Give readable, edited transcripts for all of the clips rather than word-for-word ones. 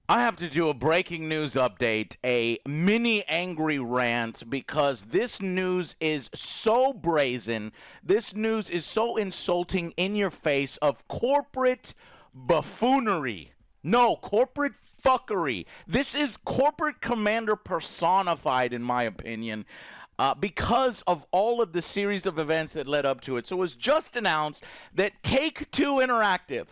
I have to do a breaking news update, a mini angry rant, because this news is so brazen. This news is so insulting, in your face, of corporate buffoonery. No, corporate fuckery. This is corporate commander personified, in my opinion. Because of all of the series of events that led up to it. So it was just announced that Take-Two Interactive,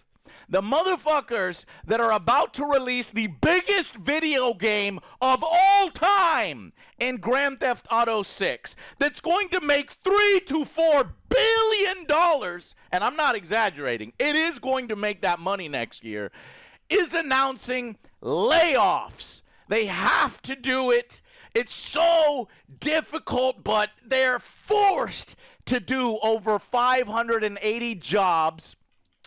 the motherfuckers that are about to release the biggest video game of all time in Grand Theft Auto 6, that's going to make $3 to $4 billion, and I'm not exaggerating, it is going to make that money next year, is announcing layoffs. They have to do it. It's so difficult, but they're forced to do over 580 jobs.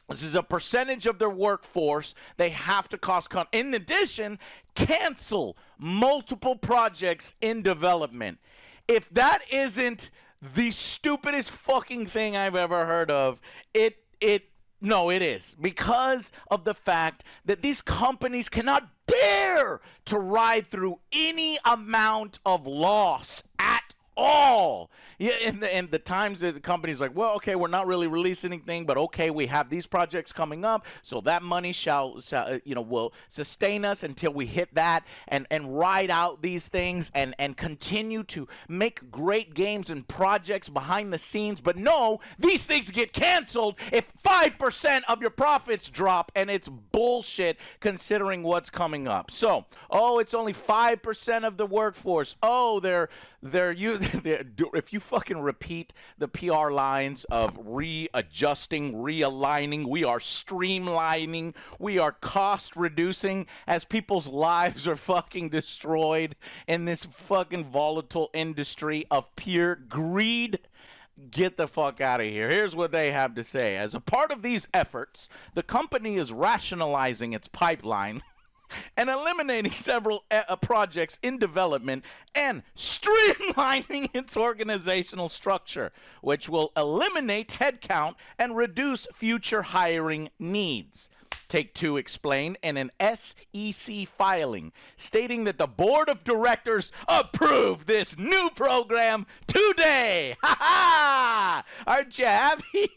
This is a percentage of their workforce. They have to cost cut. In addition, cancel multiple projects in development. If that isn't the stupidest fucking thing I've ever heard of, no, it is. Because of the fact that these companies cannot bear to ride through any amount of loss at all. Yeah, in the times that the company's like, well, okay, we're not really releasing anything, but okay, we have these projects coming up, so that money shall will sustain us until we hit that and ride out these things and continue to make great games and projects behind the scenes. But no, these things get canceled if 5% of your profits drop, and it's bullshit considering what's coming up. So, oh, it's only 5% of the workforce. Oh, they're using, if you fucking repeat the PR lines of readjusting, realigning, we are streamlining, we are cost reducing, as people's lives are fucking destroyed in this fucking volatile industry of pure greed, get the fuck out of here. Here's what they have to say. As a part of these efforts, the company is rationalizing its pipeline and eliminating several projects in development and streamlining its organizational structure, which will eliminate headcount and reduce future hiring needs. Take-Two explained in an SEC filing, stating that the board of directors approved this new program today. Ha ha! Aren't you happy?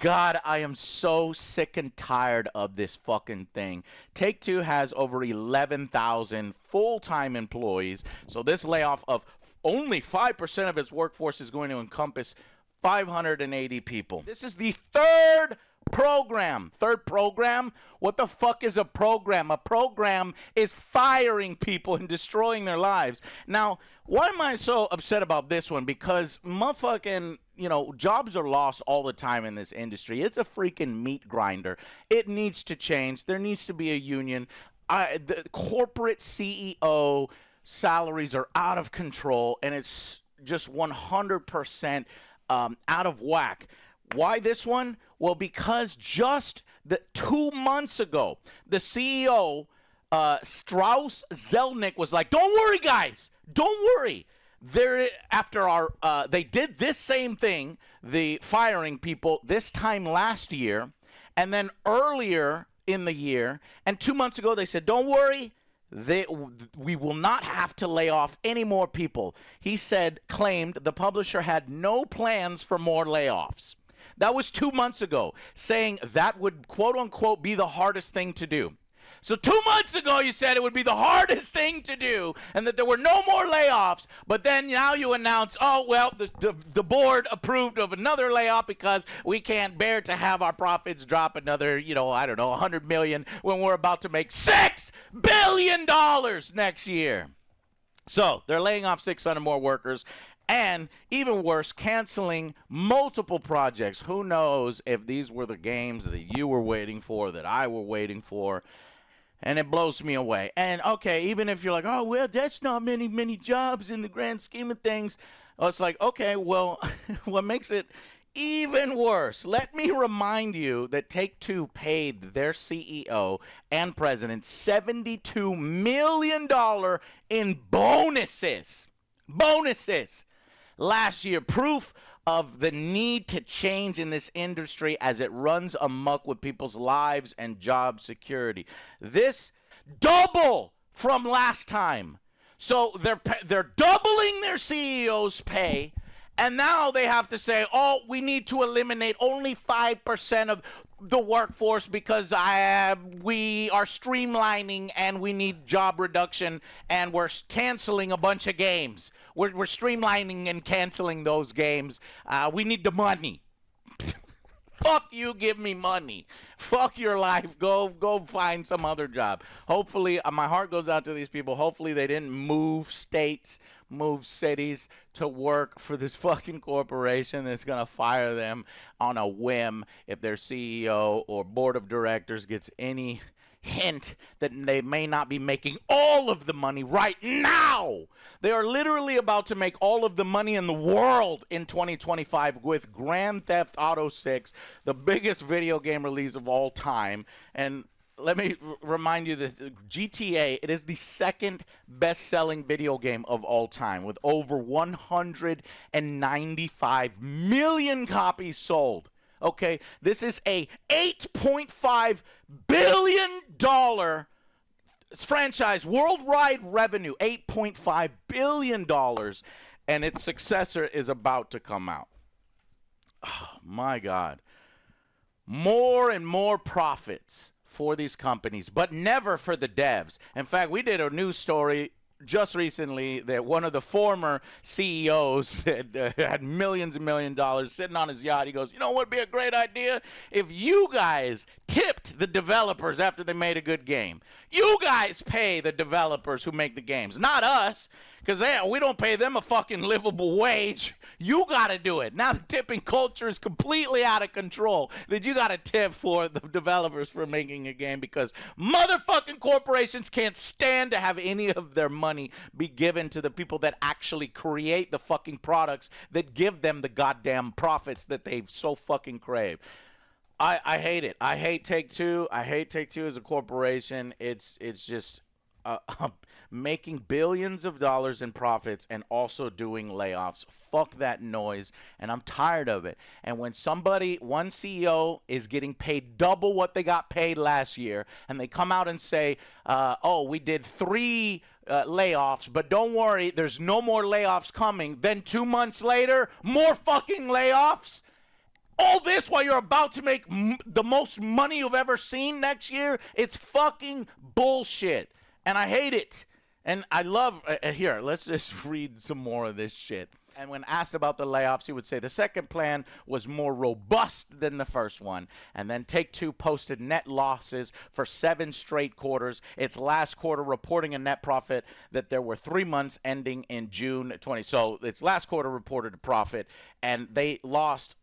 God, I am so sick and tired of this fucking thing. Take-Two has over 11,000 full-time employees, so this layoff of only 5% of its workforce is going to encompass 580 people. This is the third program. Third program? What the fuck is a program? A program is firing people and destroying their lives. Now, why am I so upset about this one? Because motherfucking, jobs are lost all the time in this industry. It's a freaking meat grinder. It needs to change. There needs to be a union. The corporate CEO salaries are out of control, and it's just 100% out of whack. Why this one? Well, because just 2 months ago, the CEO, Strauss Zelnick, was like, don't worry, guys. Don't worry. They did this same thing, the firing people, this time last year, and then earlier in the year, and 2 months ago, they said, don't worry. We will not have to lay off any more people. He claimed the publisher had no plans for more layoffs. That was 2 months ago, saying that would, quote unquote, be the hardest thing to do. So 2 months ago, you said it would be the hardest thing to do and that there were no more layoffs. But then now you announce, oh, well, the board approved of another layoff because we can't bear to have our profits drop another, $100 million when we're about to make $6 billion next year. So they're laying off 600 more workers. And even worse, canceling multiple projects. Who knows if these were the games that you were waiting for, that I were waiting for. And it blows me away. And okay, even if you're like, oh, well, that's not many jobs in the grand scheme of things. Well, it's like, okay, well, what makes it even worse? Let me remind you that Take-Two paid their CEO and president $72 million in bonuses. Bonuses. Last year, proof of the need to change in this industry as it runs amok with people's lives and job security. This double from last time. So they're doubling their CEO's pay, and now they have to say, oh, we need to eliminate only 5% of the workforce because we are streamlining and we need job reduction, and we're canceling a bunch of games. We're streamlining and canceling those games. We need the money. Fuck you, give me money. Fuck your life. Go find some other job. Hopefully, my heart goes out to these people. Hopefully they didn't move states, move cities to work for this fucking corporation that's going to fire them on a whim if their CEO or board of directors gets any hint that they may not be making all of the money right now. They are literally about to make all of the money in the world in 2025 with Grand Theft Auto 6, the biggest video game release of all time. And let me remind you that GTA, it is the second best-selling video game of all time with over 195 million copies sold. Okay, this is a $8.5 billion franchise, worldwide revenue, $8.5 billion, and its successor is about to come out. Oh, my God. More and more profits for these companies, but never for the devs. In fact, we did a news story just recently that one of the former CEOs that had millions and millions of dollars sitting on his yacht, he goes, you know what would be a great idea? If you guys tipped the developers after they made a good game. You guys pay the developers who make the games, not us, because we don't pay them a fucking livable wage. You got to do it. Now the tipping culture is completely out of control. That you got to tip for the developers for making a game because motherfucking corporations can't stand to have any of their money be given to the people that actually create the fucking products that give them the goddamn profits that they so fucking crave. I hate it. I hate Take-Two. I hate Take-Two as a corporation. It's just making billions of dollars in profits and also doing layoffs. Fuck that noise, and I'm tired of it. And when one CEO is getting paid double what they got paid last year, and they come out and say, oh, we did 3 layoffs, but don't worry, there's no more layoffs coming. Then 2 months later, more fucking layoffs. All this while you're about to make the most money you've ever seen next year. It's fucking bullshit. And I hate it. And I love, here, let's just read some more of this shit. And when asked about the layoffs, he would say the second plan was more robust than the first one. And then Take-Two posted net losses for 7 straight quarters. Its last quarter reporting a net profit that there were 3 months ending in June 20. So its last quarter reported a profit, and they lost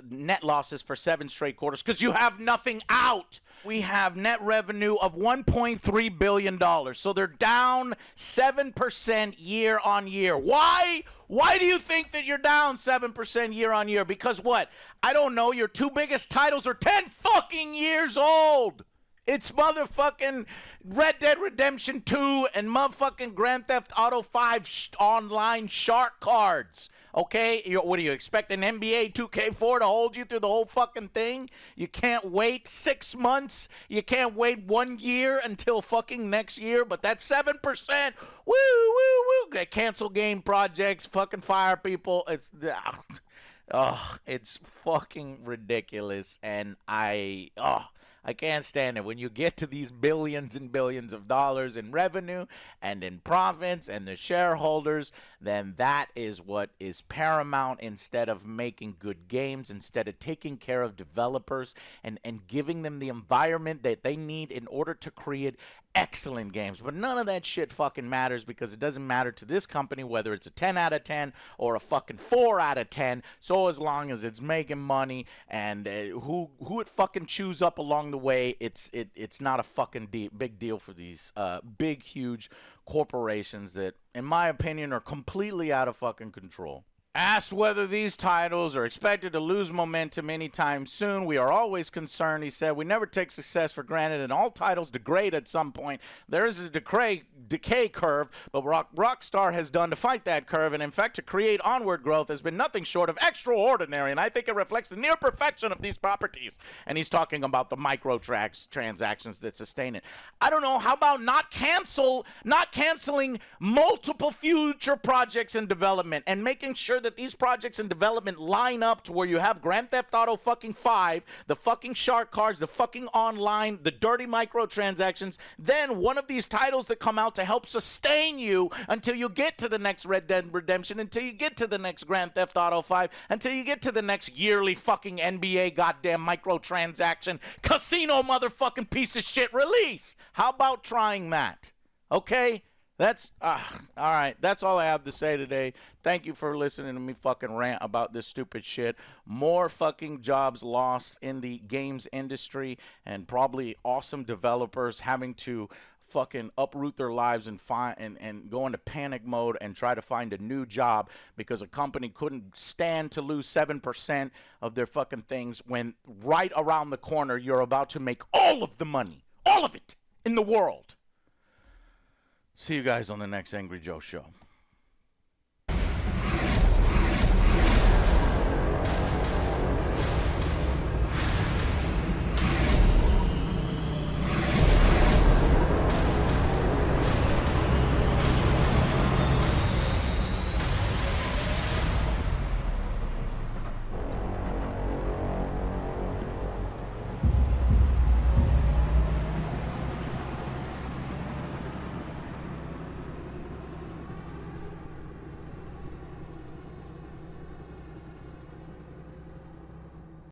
net losses for 7 straight quarters because you have nothing out. We have net revenue of $1.3 billion. So they're down 7% year on year. Why? Why do you think that you're down 7% year on year? Because what? I don't know. Your 2 biggest titles are 10 fucking years old. It's motherfucking Red Dead Redemption 2 and motherfucking Grand Theft Auto 5 online shark cards. Okay, what do you expect, an NBA 2K4 to hold you through the whole fucking thing? You can't wait 6 months. You can't wait 1 year until fucking next year. But that's 7%. Woo, woo, woo. Cancel game projects, fucking fire people. It's fucking ridiculous. And I can't stand it. When you get to these billions and billions of dollars in revenue and in profits and the shareholders, then that is what is paramount instead of making good games, instead of taking care of developers and giving them the environment that they need in order to create excellent games. But none of that shit fucking matters because it doesn't matter to this company whether it's a 10 out of 10 or a fucking 4 out of 10. So as long as it's making money and who it fucking chews up along the way, it's not a fucking big deal for these big, huge corporations that, in my opinion, are completely out of fucking control. Asked whether these titles are expected to lose momentum anytime soon, we are always concerned, he said. We never take success for granted, and all titles degrade at some point. There is a decay curve, but Rockstar has done to fight that curve, and in fact, to create onward growth has been nothing short of extraordinary, and I think it reflects the near perfection of these properties. And he's talking about the microtransactions that sustain it. I don't know, how about not canceling multiple future projects in development and making sure that these projects in development line up to where you have Grand Theft Auto fucking 5, the fucking shark cards, the fucking online, the dirty microtransactions, then one of these titles that come out to help sustain you until you get to the next Red Dead Redemption, until you get to the next Grand Theft Auto 5, until you get to the next yearly fucking NBA goddamn microtransaction casino motherfucking piece of shit release. How about trying that? Okay? That's, all right. That's all I have to say today. Thank you for listening to me fucking rant about this stupid shit. More fucking jobs lost in the games industry, and probably awesome developers having to fucking uproot their lives and go into panic mode and try to find a new job because a company couldn't stand to lose 7% of their fucking things when right around the corner you're about to make all of the money, all of it in the world. See you guys on the next Angry Joe show.